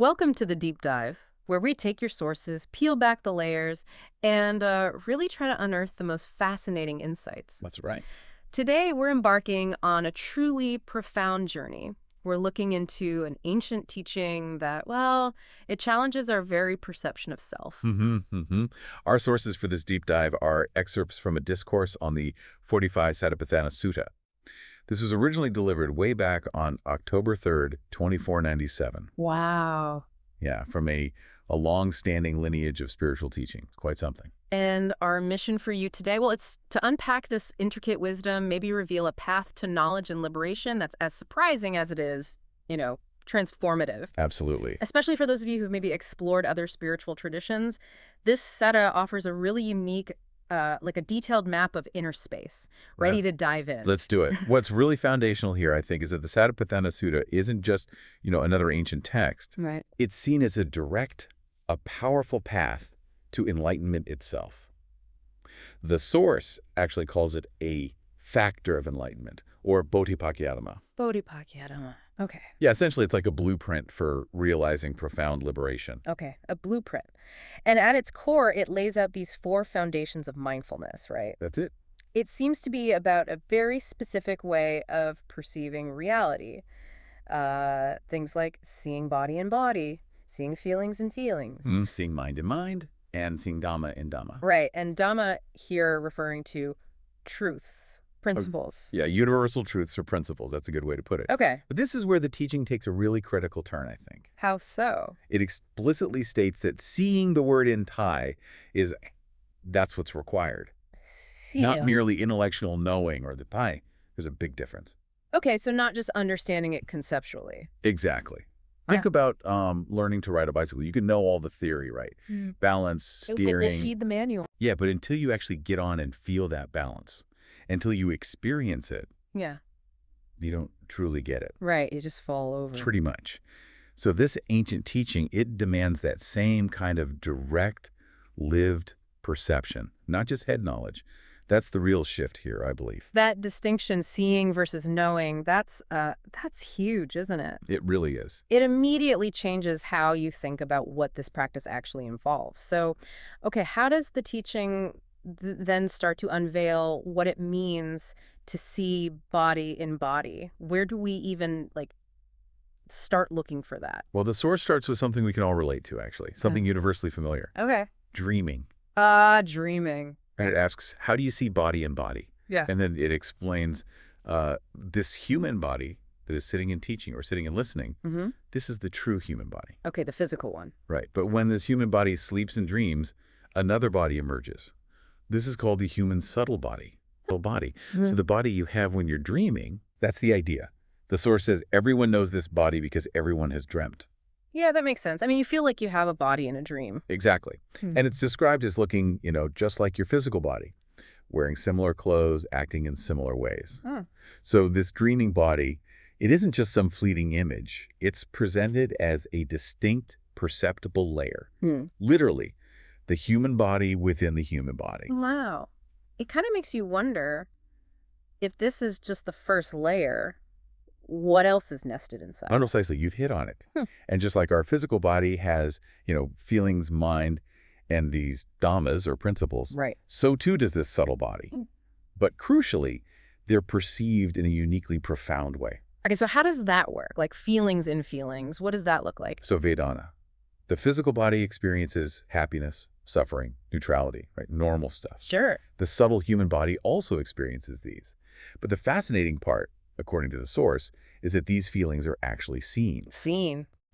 Welcome to the Deep Dive, where we take your sources, peel back the layers, and really try to unearth the most fascinating insights. That's right. Today, we're embarking on a truly profound journey. We're looking into an ancient teaching that, well, it challenges our very perception of self. Our sources for this deep dive are excerpts from a discourse on the 45 Satipatthana Sutta. This was originally delivered way back on October 3rd, 2497. Wow. Yeah, from a long-standing lineage of spiritual teaching. It's quite something. And our mission for you today, well, it's to unpack this intricate wisdom, maybe reveal a path to knowledge and liberation that's as surprising as it is, transformative. Absolutely. Especially for those of you who've maybe explored other spiritual traditions, this sutta offers a really unique, like a detailed map of inner space, ready to dive in. Let's do it. What's really foundational here, I think, is that the Satipatthana Sutta isn't just, another ancient text. Right. It's seen as a powerful path to enlightenment itself. The source actually calls it a factor of enlightenment, or bodhipakkhiyatama. Bodhipakkhiyatama. Okay. Yeah, essentially it's like a blueprint for realizing profound liberation. Okay, a blueprint. And at its core, it lays out these 4 foundations of mindfulness, right? That's it. It seems to be about a very specific way of perceiving reality. Things like seeing body in body, seeing feelings in feelings. Seeing mind in mind, and seeing Dhamma in Dhamma. Right, and Dhamma here referring to truths, principles. Yeah, universal truths or principles. That's a good way to put it. Okay. But this is where the teaching takes a really critical turn, I think. How so? It explicitly states that seeing the word in Thai that's what's required. Not merely intellectual knowing or the Thai. There's a big difference. Okay, so not just understanding it conceptually. Exactly. Think about learning to ride a bicycle. You can know all the theory, right? Balance, steering. We'll feed the manual. Yeah, but until you actually get on and feel that balance, until you experience it, Yeah. you don't truly get it. Right, you just fall over. Pretty much. So this ancient teaching, it demands that same kind of direct, lived perception, not just head knowledge. That's the real shift here, I believe. That distinction, seeing versus knowing, that's huge, isn't it? It really is. It immediately changes how you think about what this practice actually involves. So, okay, how does the teaching then start to unveil what it means to see body in body? Where do we even, start looking for that? Well, the source starts with something we can all relate to, actually. Something universally familiar. Okay. Dreaming. Dreaming. And it asks, how do you see body in body? Yeah. And then it explains this human body that is sitting and teaching or sitting and listening, this is the true human body. Okay, the physical one. Right. But when this human body sleeps and dreams, another body emerges. This is called the human subtle body. So the body you have when you're dreaming, that's the idea. The source says everyone knows this body because everyone has dreamt. Yeah, that makes sense. I mean, you feel like you have a body in a dream. Exactly. And it's described as looking, just like your physical body, wearing similar clothes, acting in similar ways. So this dreaming body, it isn't just some fleeting image. It's presented as a distinct, perceptible layer. Literally, the human body within the human body. Wow. It kind of makes you wonder if this is just the first layer, what else is nested inside? Not precisely. You've hit on it. And just like our physical body has, feelings, mind, and these dhammas or principles, right, so too does this subtle body. But crucially, they're perceived in a uniquely profound way. Okay, so how does that work? Like feelings in feelings, what does that look like? So Vedana, the physical body experiences happiness, suffering, neutrality, right? Normal stuff. Sure. The subtle human body also experiences these. But the fascinating part, according to the source, is that these feelings are actually seen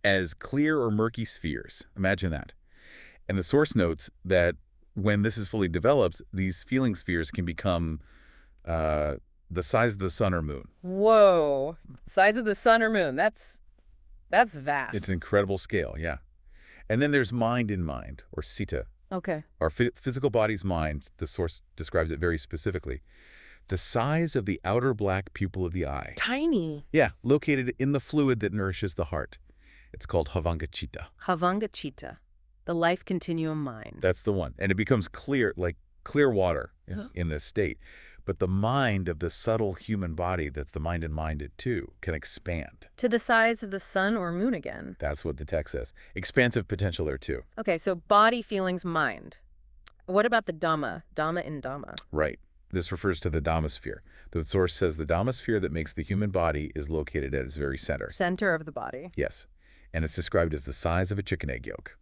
as clear or murky spheres. Imagine that. And the source notes that when this is fully developed, these feeling spheres can become the size of the sun or moon. Whoa. Size of the sun or moon. That's vast. It's an incredible scale, yeah. And then there's mind in mind, or citta. Okay. Our physical body's mind, the source describes it very specifically. The size of the outer black pupil of the eye. Tiny. Yeah, located in the fluid that nourishes the heart. It's called Havanga-citta. Havanga-citta, the life continuum mind. That's the one. And it becomes clear, like clear water in this state. But the mind of the subtle human body that's the mind and minded too can expand. To the size of the sun or moon again. That's what the text says. Expansive potential there too. Okay, so body, feelings, mind. What about the Dhamma? Dhamma in Dhamma. Right. This refers to the Dhamma sphere. The source says the Dhamma sphere that makes the human body is located at its very center. Center of the body. Yes. And it's described as the size of a chicken egg yolk.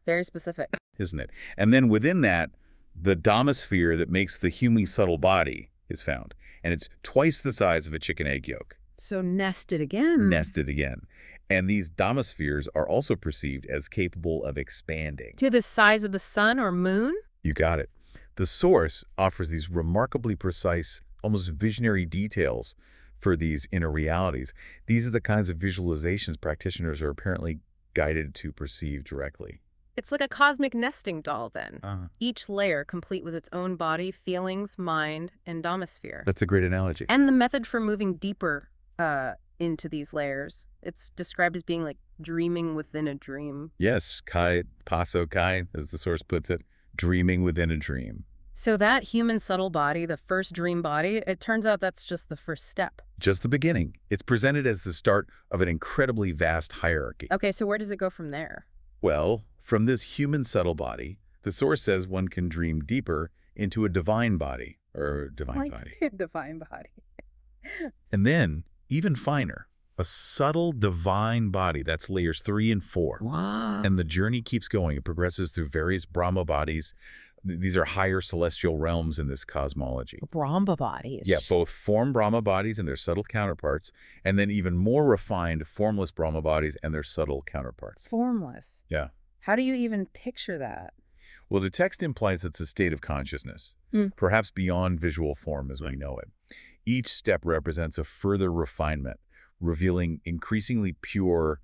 Very specific. Isn't it? And then within that, the Dhamma sphere that makes the human subtle body is found. And it's twice the size of a chicken egg yolk. So nested again. Nested again. And these Dhamma spheres are also perceived as capable of expanding. To the size of the sun or moon? You got it. The source offers these remarkably precise, almost visionary details for these inner realities. These are the kinds of visualizations practitioners are apparently guided to perceive directly. It's like a cosmic nesting doll then. Each layer complete with its own body, feelings, mind, and Dhamma sphere. That's a great analogy. And the method for moving deeper into these layers, it's described as being like dreaming within a dream. Yes, kai, paso kai, as the source puts it, dreaming within a dream. So that human subtle body, the first dream body, it turns out that's just the first step. Just the beginning. It's presented as the start of an incredibly vast hierarchy. Okay, so where does it go from there? Well, from this human subtle body, the source says one can dream deeper into a divine body, or divine body. Divine body. And then, even finer, a subtle divine body. That's layers 3 and 4. Wow. And the journey keeps going. It progresses through various Brahma bodies. These are higher celestial realms in this cosmology. Brahma bodies. Yeah, both form Brahma bodies and their subtle counterparts, and then even more refined formless Brahma bodies and their subtle counterparts. Formless. Yeah. How do you even picture that? Well, the text implies it's a state of consciousness, perhaps beyond visual form as we know it. Each step represents a further refinement, revealing increasingly pure,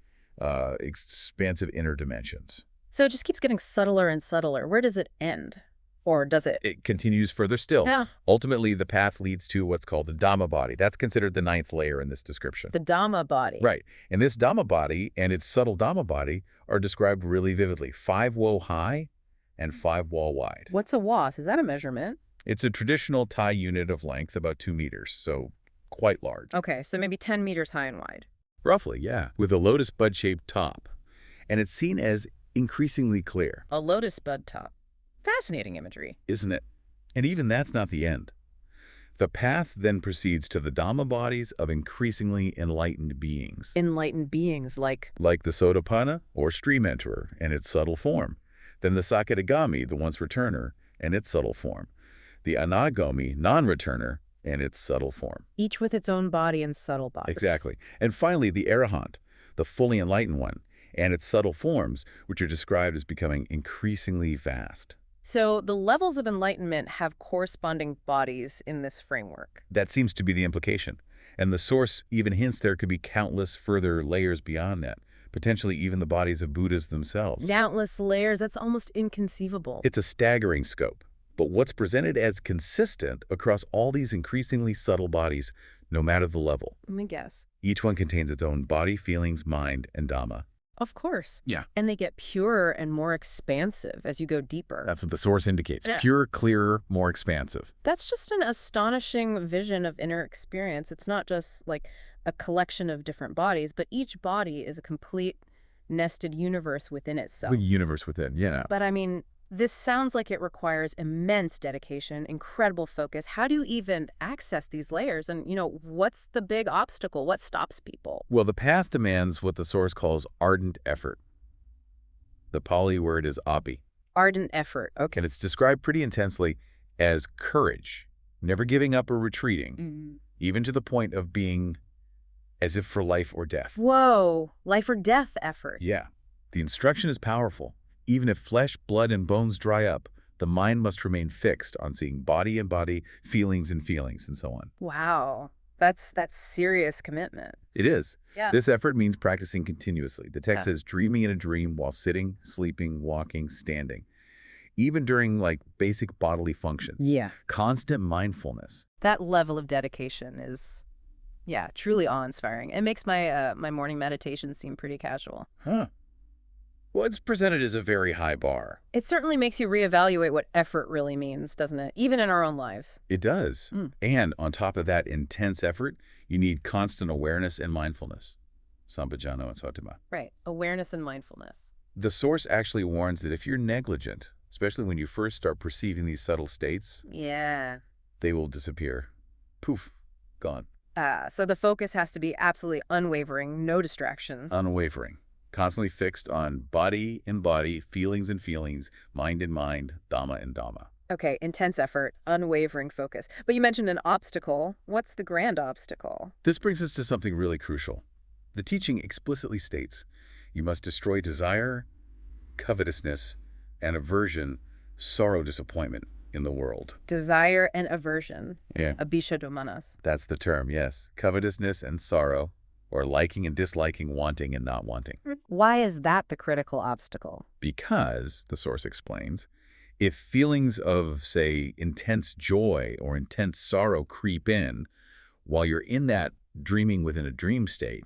expansive inner dimensions. So it just keeps getting subtler and subtler. Where does it end? Or does it? It continues further still. Yeah. Ultimately, the path leads to what's called the Dhamma body. That's considered the 9th layer in this description. The Dhamma body. Right. And this Dhamma body and its subtle Dhamma body are described really vividly. 5 wo high and 5 wo wide. What's a was? Is that a measurement? It's a traditional Thai unit of length, about 2 meters, so quite large. Okay, so maybe 10 meters high and wide. Roughly, yeah. With a lotus bud-shaped top. And it's seen as increasingly clear. A lotus bud top. Fascinating imagery. Isn't it? And even that's not the end. The path then proceeds to the Dhamma bodies of increasingly enlightened beings. Enlightened beings like? Like the Sotapanna, or stream enterer, and its subtle form. Then the Sakadagami, the once returner, and its subtle form. The Anagami, non-returner, and its subtle form. Each with its own body and subtle bodies. Exactly. And finally, the Arahant, the fully enlightened one, and its subtle forms, which are described as becoming increasingly vast. So the levels of enlightenment have corresponding bodies in this framework. That seems to be the implication. And the source even hints there could be countless further layers beyond that, potentially even the bodies of Buddhas themselves. Countless layers, that's almost inconceivable. It's a staggering scope. But what's presented as consistent across all these increasingly subtle bodies, no matter the level. Let me guess. Each one contains its own body, feelings, mind, and Dhamma. Of course. Yeah. And they get purer and more expansive as you go deeper. That's what the source indicates. Yeah. Pure, clearer, more expansive. That's just an astonishing vision of inner experience. It's not just like a collection of different bodies, but each body is a complete nested universe within itself. The universe within, yeah. But I mean, this sounds like it requires immense dedication, incredible focus. How do you even access these layers? And, what's the big obstacle? What stops people? Well, the path demands what the source calls ardent effort. The Pali word is api. Ardent effort, okay. And it's described pretty intensely as courage, never giving up or retreating, even to the point of being as if for life or death. Whoa, life or death effort. Yeah. The instruction is powerful. Even if flesh, blood, and bones dry up, the mind must remain fixed on seeing body and body, feelings and feelings, and so on. Wow. That's serious commitment. It is. Yeah. This effort means practicing continuously. The text says dreaming in a dream while sitting, sleeping, walking, standing. Even during, basic bodily functions. Yeah. Constant mindfulness. That level of dedication is, truly awe-inspiring. It makes my morning meditation seem pretty casual. Huh. Well, it's presented as a very high bar. It certainly makes you reevaluate what effort really means, doesn't it? Even in our own lives. It does. And on top of that intense effort, you need constant awareness and mindfulness. Sampajano and Satima. Right. Awareness and mindfulness. The Source actually warns that if you're negligent, especially when you first start perceiving these subtle states, they will disappear. Poof, gone. So the focus has to be absolutely unwavering, no distraction. Unwavering. Constantly fixed on body in body, feelings in feelings, mind in mind, Dhamma in Dhamma. Okay, intense effort, unwavering focus. But you mentioned an obstacle. What's the grand obstacle? This brings us to something really crucial. The teaching explicitly states you must destroy desire, covetousness, and aversion, sorrow, disappointment in the world. Desire and aversion. Yeah. Abhishadomanas. That's the term, yes. Covetousness and sorrow, or liking and disliking, wanting and not wanting. Why is that the critical obstacle? Because, the Source explains, if feelings of, say, intense joy or intense sorrow creep in while you're in that dreaming within a dream state,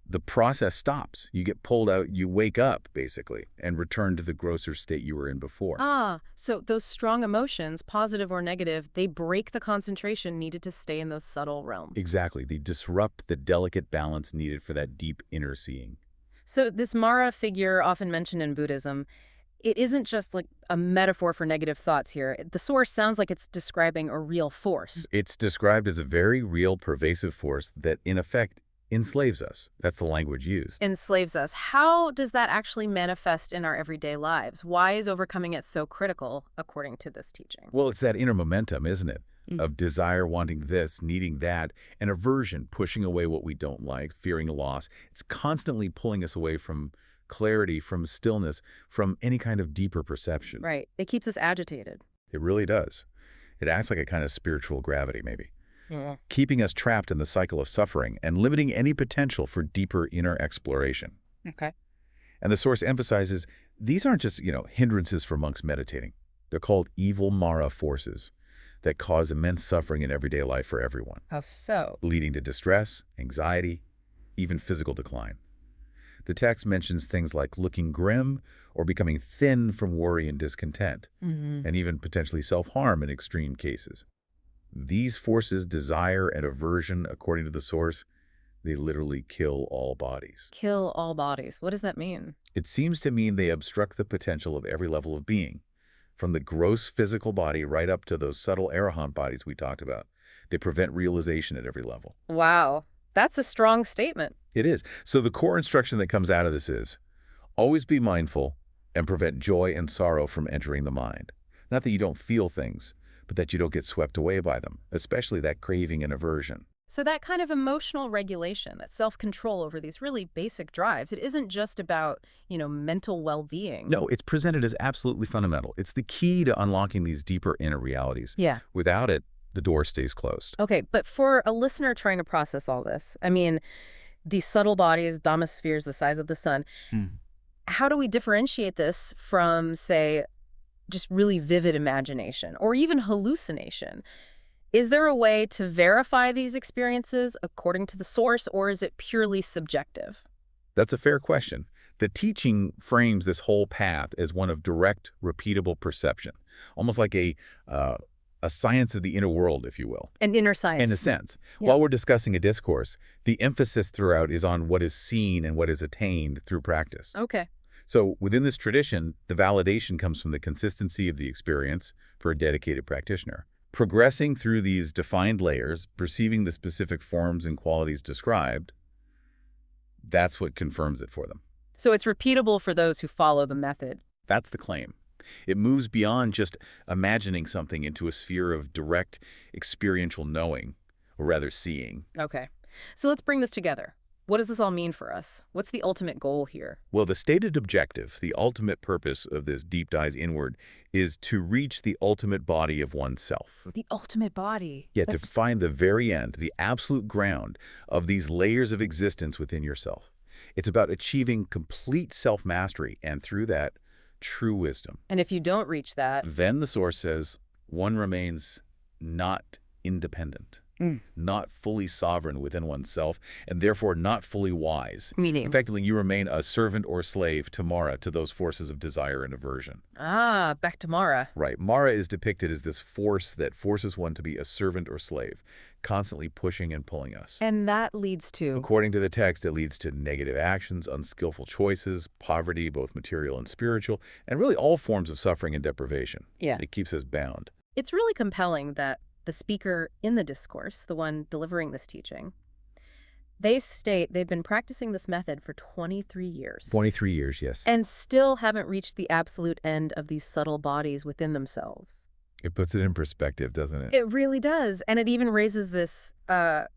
the process stops. You get pulled out, you wake up, basically, and return to the grosser state you were in before. So those strong emotions, positive or negative, they break the concentration needed to stay in those subtle realms. Exactly. They disrupt the delicate balance needed for that deep inner seeing. So this Mara figure often mentioned in Buddhism, it isn't just like a metaphor for negative thoughts here. The Source sounds like it's describing a real force. It's described as a very real, pervasive force that, in effect, enslaves us. That's the language used. Enslaves us. How does that actually manifest in our everyday lives? Why is overcoming it so critical, according to this teaching? Well, it's that inner momentum, isn't it? Of desire wanting this, needing that, and aversion pushing away what we don't like, fearing loss. It's constantly pulling us away from clarity, from stillness, from any kind of deeper perception. Right. It keeps us agitated. It really does. It acts like a kind of spiritual gravity, maybe. Keeping us trapped in the cycle of suffering and limiting any potential for deeper inner exploration. Okay. And the Source emphasizes these aren't just, hindrances for monks meditating. They're called evil Mara forces that cause immense suffering in everyday life for everyone. How so? Leading to distress, anxiety, even physical decline. The text mentions things like looking grim or becoming thin from worry and discontent, and even potentially self-harm in extreme cases. These forces, desire and aversion, according to the Source, they literally kill all bodies. Kill all bodies. What does that mean? It seems to mean they obstruct the potential of every level of being, from the gross physical body right up to those subtle arahant bodies we talked about. They prevent realization at every level. Wow. That's a strong statement. It is. So the core instruction that comes out of this is, always be mindful and prevent joy and sorrow from entering the mind. Not that you don't feel things, but that you don't get swept away by them, especially that craving and aversion. So that kind of emotional regulation, that self-control over these really basic drives, it isn't just about, mental well-being. No, it's presented as absolutely fundamental. It's the key to unlocking these deeper inner realities. Yeah. Without it, the door stays closed. Okay, but for a listener trying to process all this, these subtle bodies, Dhamma spheres the size of the sun, how do we differentiate this from, say, just really vivid imagination or even hallucination? Is there a way to verify these experiences according to the Source, or is it purely subjective? That's a fair question. The teaching frames this whole path as one of direct, repeatable perception, almost like a science of the inner world, if you will. An inner science. In a sense. Yeah. While we're discussing a discourse, the emphasis throughout is on what is seen and what is attained through practice. Okay. So within this tradition, the validation comes from the consistency of the experience for a dedicated practitioner. Progressing through these defined layers, perceiving the specific forms and qualities described, that's what confirms it for them. So it's repeatable for those who follow the method. That's the claim. It moves beyond just imagining something into a sphere of direct experiential knowing, or rather seeing. Okay. So let's bring this together. What does this all mean for us? What's the ultimate goal here? Well, the stated objective, the ultimate purpose of this deep dive inward, is to reach the ultimate body of oneself. The ultimate body? Yeah, to find the very end, the absolute ground of these layers of existence within yourself. It's about achieving complete self-mastery, and through that, true wisdom. And if you don't reach that, then the Source says, one remains not independent. not fully sovereign within oneself, and therefore not fully wise. Meaning? Effectively, you remain a servant or slave to Mara, to those forces of desire and aversion. Ah, back to Mara. Right. Mara is depicted as this force that forces one to be a servant or slave, constantly pushing and pulling us. And that leads to? According to the text, it leads to negative actions, unskillful choices, poverty, both material and spiritual, and really all forms of suffering and deprivation. Yeah. It keeps us bound. It's really compelling that the speaker in the discourse, the one delivering this teaching, they state they've been practicing this method for 23 years. 23 years, yes. And still haven't reached the absolute end of these subtle bodies within themselves. It puts it in perspective, doesn't it? It really does. And it even raises this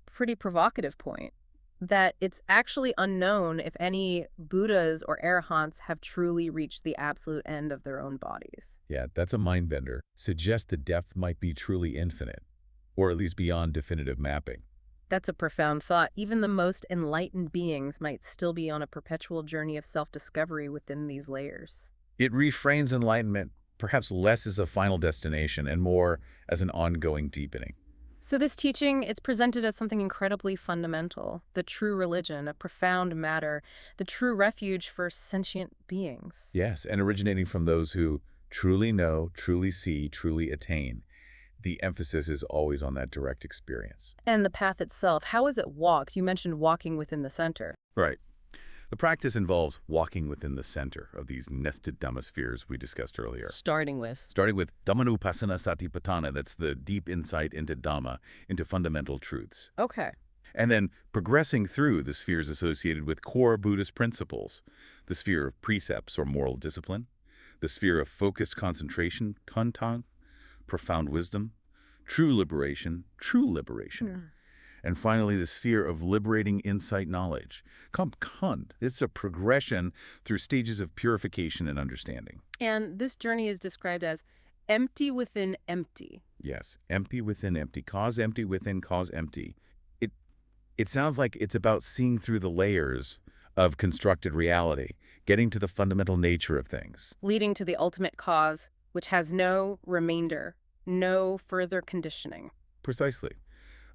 pretty provocative point that it's actually unknown if any Buddhas or arahants have truly reached the absolute end of their own bodies. Yeah, that's a mind bender. Suggests the depth might be truly infinite, or at least beyond definitive mapping. That's a profound thought. Even the most enlightened beings might still be on a perpetual journey of self-discovery within these layers. It reframes enlightenment perhaps less as a final destination and more as an ongoing deepening. So this teaching, it's presented as something incredibly fundamental, the true religion, a profound matter, the true refuge for sentient beings. Yes, and originating from those who truly know, truly see, truly attain. The emphasis is always on that direct experience. And the path itself, how is it walked? You mentioned walking within the center. Right. The practice involves walking within the center of these nested Dhamma spheres we discussed earlier. Starting with Mahasatipatthana, that's the deep insight into Dhamma, into fundamental truths. Okay. And then progressing through the spheres associated with core Buddhist principles, the sphere of precepts or moral discipline, the sphere of focused concentration, kaṇḍa, profound wisdom, true liberation, and finally the sphere of liberating insight knowledge. It's a progression through stages of purification and understanding. And this journey is described as empty within empty. Yes, empty within empty, cause empty within cause empty. It sounds like it's about seeing through the layers of constructed reality, getting to the fundamental nature of things. Leading to the ultimate cause, which has no remainder, no further conditioning. Precisely.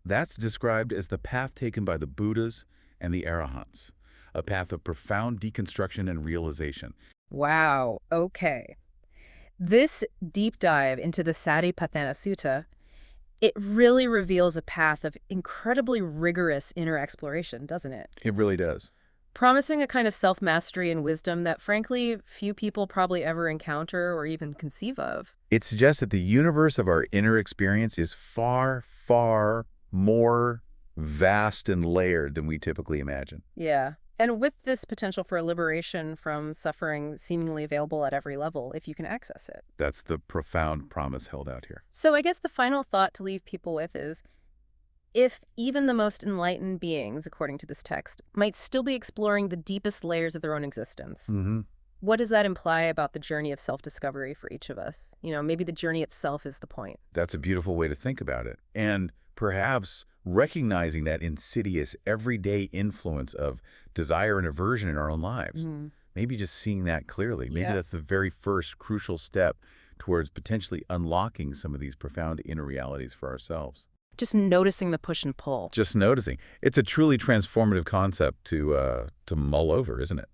That's described as the path taken by the Buddhas and the arahants, a path of profound deconstruction and realization. Wow, okay. This deep dive into the Satipatthana Sutta, it really reveals a path of incredibly rigorous inner exploration, doesn't it? It really does. Promising a kind of self-mastery and wisdom that, frankly, few people probably ever encounter or even conceive of. It suggests that the universe of our inner experience is far, far more vast and layered than we typically imagine. Yeah. And with this potential for liberation from suffering seemingly available at every level, if you can access it. That's the profound promise held out here. So I guess the final thought to leave people with is, if even the most enlightened beings, according to this text, might still be exploring the deepest layers of their own existence, what does that imply about the journey of self-discovery for each of us? You know, maybe the journey itself is the point. That's a beautiful way to think about it. And perhaps recognizing that insidious everyday influence of desire and aversion in our own lives. Maybe just seeing that clearly. Maybe that's the very first crucial step towards potentially unlocking some of these profound inner realities for ourselves. Just noticing the push and pull. Just noticing. It's a truly transformative concept to mull over, isn't it?